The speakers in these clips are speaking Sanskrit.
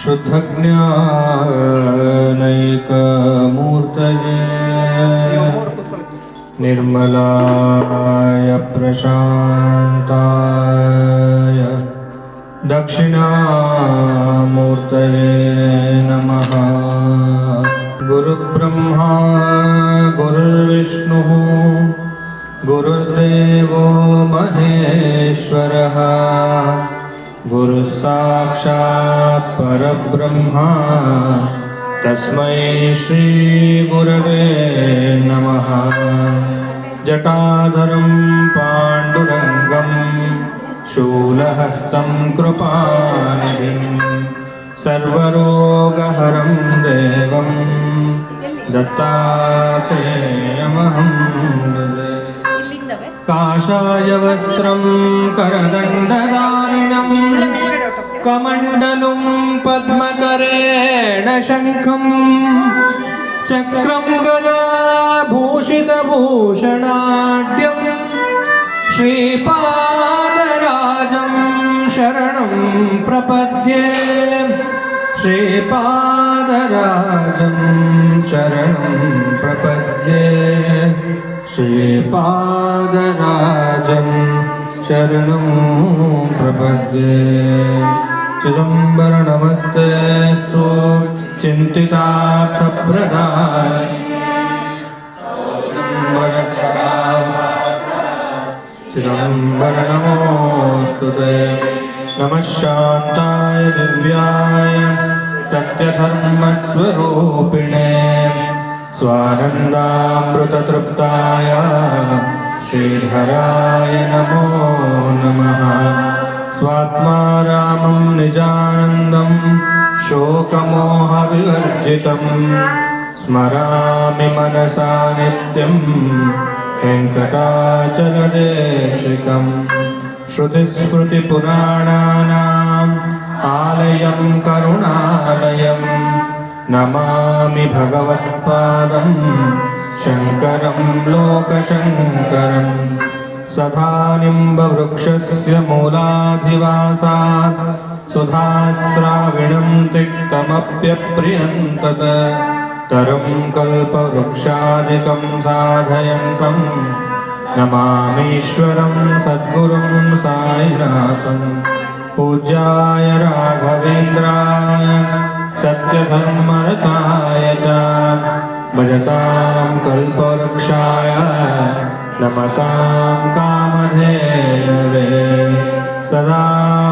शुद्धज्ञानैकमूर्तये निर्मलाय प्रशान्ताय दक्षिणामूर्तये नमः। गुरुब्रह्मा गुरुर्विष्णुः गुरुर्देवो महेश्वरः गुरुसाक्षात् परब्रह्मा तस्मै श्री गुरवे नमः। जटाधरं पाण्डुरङ्गं शूलहस्तं कृपानिधिं सर्वरोगहरं देवं दत्तात्रेयमहं भजे। काषाय वस्त्रं करदण्डधारिणं कमण्डलुं पद्मकरेण शङ्खं चक्रं गदाभूषितभूषणाढ्यं श्रीपादराजं शरणं प्रपद्ये। श्रीपादराजं शरणं प्रपद्ये। श्रीपादराजं शरणं प्रपद्ये। चिदम्बर नमस्तेस्तु चिन्तितार्थप्रदाय चिदम्बर नमोस्तुते। नमः शान्ताय दिव्याय सत्यधर्मस्वरूपिणे स्वानन्दामृततृप्ताय श्रीधराय नमो नमः। स्वात्मा रामं निजानन्दं शोकमोहविवर्जितं स्मरामि मनसा नित्यं वेङ्कटाचलदेशिकं। श्रुतिस्मृतिपुराणानाम् आलयं करुणालयं नमामि भगवत्पादं शङ्करं लोकशङ्करम्। सदानिम्बवृक्षस्य मूलाधिवासात् सुधास्राविणं तिक्तमप्यप्रियन्तत तरं कल्पवृक्षादिकं साधयन्तं नमामीश्वरं सद्गुरुं साईनाथं। पूज्याय राघवेन्द्राय सत्यधर्मरताय च भजतां कल्पवृक्षाय नमतां कामधेनवे। सदा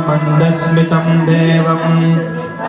मन्दस्मितं देवं